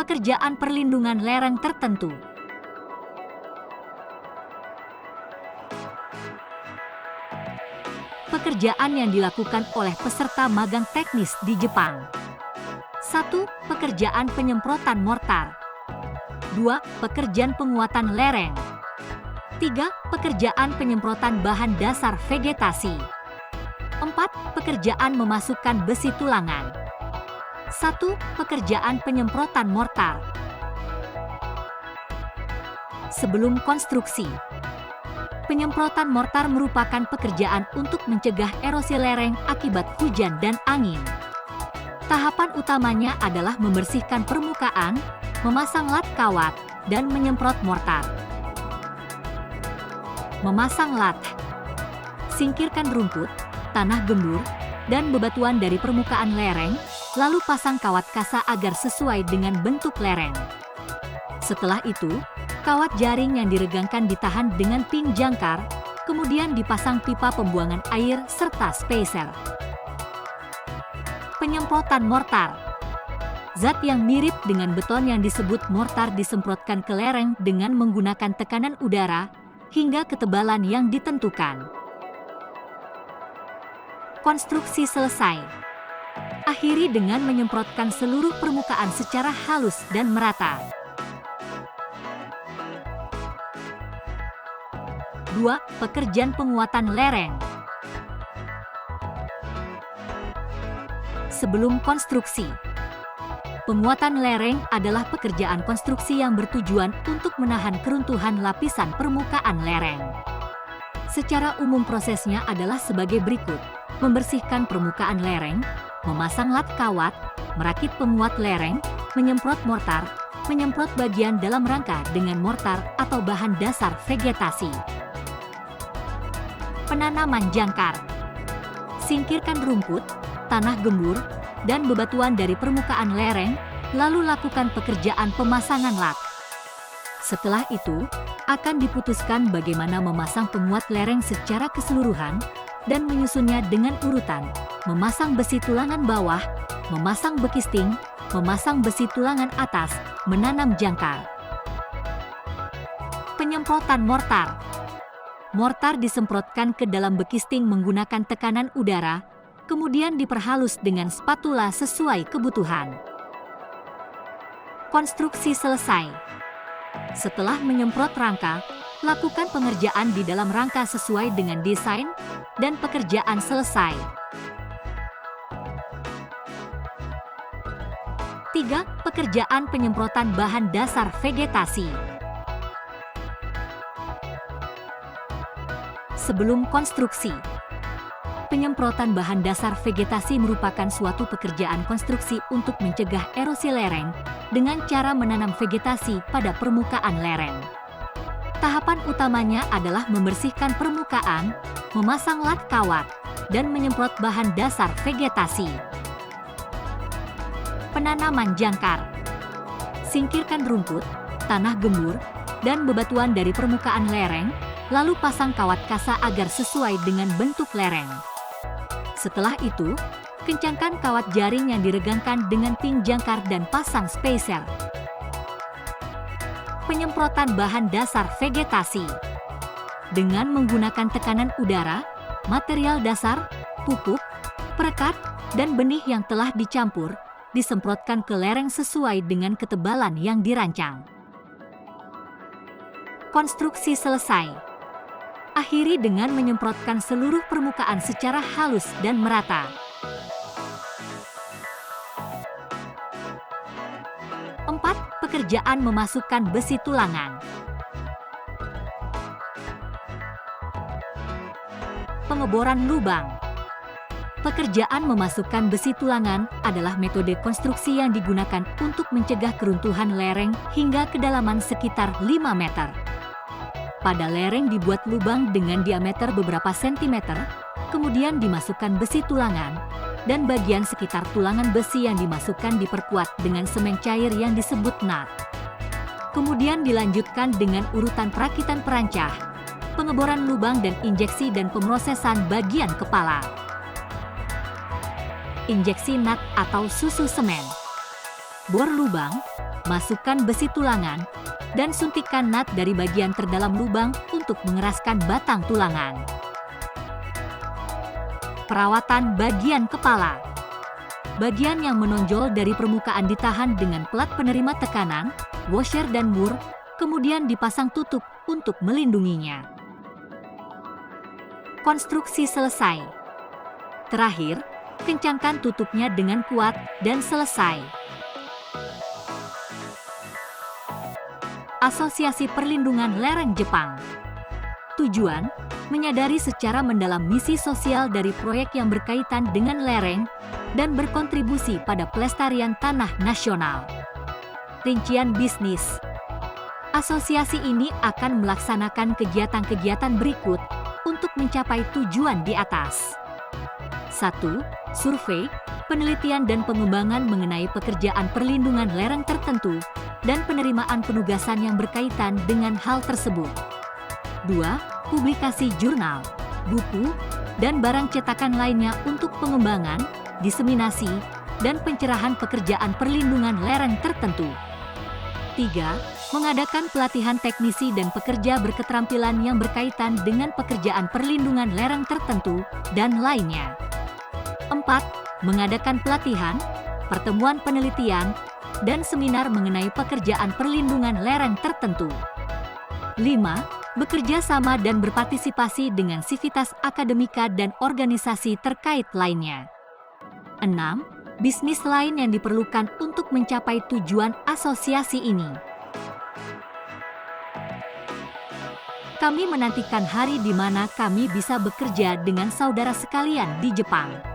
pekerjaan perlindungan lereng tertentu. Pekerjaan yang dilakukan oleh peserta magang teknis di Jepang. 1. Pekerjaan penyemprotan mortar. 2. Pekerjaan penguatan lereng. 3. Pekerjaan penyemprotan bahan dasar vegetasi. 4. Pekerjaan memasukkan besi tulangan. 1. Pekerjaan penyemprotan mortar. Sebelum konstruksi. Penyemprotan mortar merupakan pekerjaan untuk mencegah erosi lereng akibat hujan dan angin. Tahapan utamanya adalah membersihkan permukaan, memasang lat kawat, dan menyemprot mortar. Memasang lat. Singkirkan rumput, tanah gembur, dan bebatuan dari permukaan lereng, lalu pasang kawat kasa agar sesuai dengan bentuk lereng. Setelah itu, kawat jaring yang diregangkan ditahan dengan pin jangkar, kemudian dipasang pipa pembuangan air serta spacer. Penyemprotan mortar. Zat yang mirip dengan beton yang disebut mortar disemprotkan ke lereng dengan menggunakan tekanan udara hingga ketebalan yang ditentukan. Konstruksi selesai. Akhiri dengan menyemprotkan seluruh permukaan secara halus dan merata. 2. Pekerjaan penguatan lereng. Sebelum konstruksi. Penguatan lereng adalah pekerjaan konstruksi yang bertujuan untuk menahan keruntuhan lapisan permukaan lereng. Secara umum prosesnya adalah sebagai berikut: membersihkan permukaan lereng, memasang lat kawat, merakit penguat lereng, menyemprot mortar, menyemprot bagian dalam rangka dengan mortar atau bahan dasar vegetasi. Penanaman jangkar. Singkirkan rumput, tanah gembur, dan bebatuan dari permukaan lereng, lalu lakukan pekerjaan pemasangan lat. Setelah itu, akan diputuskan bagaimana memasang penguat lereng secara keseluruhan dan menyusunnya dengan urutan: memasang besi tulangan bawah, memasang bekisting, memasang besi tulangan atas, menanam jangkar. Penyemprotan mortar. Mortar disemprotkan ke dalam bekisting menggunakan tekanan udara, kemudian diperhalus dengan spatula sesuai kebutuhan. Konstruksi selesai. Setelah menyemprot rangka, lakukan pengerjaan di dalam rangka sesuai dengan desain, dan pekerjaan selesai. 3. Pekerjaan penyemprotan bahan dasar vegetasi. Sebelum konstruksi. Penyemprotan bahan dasar vegetasi merupakan suatu pekerjaan konstruksi untuk mencegah erosi lereng dengan cara menanam vegetasi pada permukaan lereng. Tahapan utamanya adalah membersihkan permukaan, memasang lat kawat, dan menyemprot bahan dasar vegetasi. Penanaman jangkar. Singkirkan rumput, tanah gembur, dan bebatuan dari permukaan lereng, lalu pasang kawat kasa agar sesuai dengan bentuk lereng. Setelah itu, kencangkan kawat jaring yang diregangkan dengan pin jangkar dan pasang spacer. Penyemprotan bahan dasar vegetasi. Dengan menggunakan tekanan udara, material dasar, pupuk, perekat, dan benih yang telah dicampur, disemprotkan ke lereng sesuai dengan ketebalan yang dirancang. Konstruksi selesai. Akhiri dengan menyemprotkan seluruh permukaan secara halus dan merata. 4. Pekerjaan memasukkan besi tulangan. Pengeboran lubang. Pekerjaan memasukkan besi tulangan adalah metode konstruksi yang digunakan untuk mencegah keruntuhan lereng hingga kedalaman sekitar 5 meter. Pada lereng dibuat lubang dengan diameter beberapa sentimeter, kemudian dimasukkan besi tulangan, dan bagian sekitar tulangan besi yang dimasukkan diperkuat dengan semen cair yang disebut nut. Kemudian dilanjutkan dengan urutan perakitan perancah, pengeboran lubang dan injeksi dan pemrosesan bagian kepala. Injeksi nut atau susu semen. Bor lubang, Masukkan besi tulangan dan suntikkan nut dari bagian terdalam lubang untuk mengeraskan batang tulangan. Perawatan bagian kepala. Bagian yang menonjol dari permukaan ditahan dengan plat penerima tekanan, washer dan mur, kemudian dipasang tutup untuk melindunginya. Konstruksi selesai. Terakhir, kencangkan tutupnya dengan kuat dan selesai. Asosiasi Perlindungan Lereng Jepang. Tujuan: menyadari secara mendalam misi sosial dari proyek yang berkaitan dengan lereng dan berkontribusi pada pelestarian tanah nasional. Rincian bisnis. Asosiasi ini akan melaksanakan kegiatan-kegiatan berikut untuk mencapai tujuan di atas. 1. Survei, penelitian dan pengembangan mengenai pekerjaan perlindungan lereng tertentu dan penerimaan penugasan yang berkaitan dengan hal tersebut. 2. Publikasi jurnal, buku, dan barang cetakan lainnya untuk pengembangan, diseminasi, dan pencerahan pekerjaan perlindungan lereng tertentu. 3. Mengadakan pelatihan teknisi dan pekerja berketerampilan yang berkaitan dengan pekerjaan perlindungan lereng tertentu, dan lainnya. 4. Mengadakan pelatihan, pertemuan penelitian, dan seminar mengenai pekerjaan perlindungan lereng tertentu. 5. Bekerja sama dan berpartisipasi dengan sivitas akademika dan organisasi terkait lainnya. 6. Bisnis lain yang diperlukan untuk mencapai tujuan asosiasi ini. Kami menantikan hari di mana kami bisa bekerja dengan saudara sekalian di Jepang.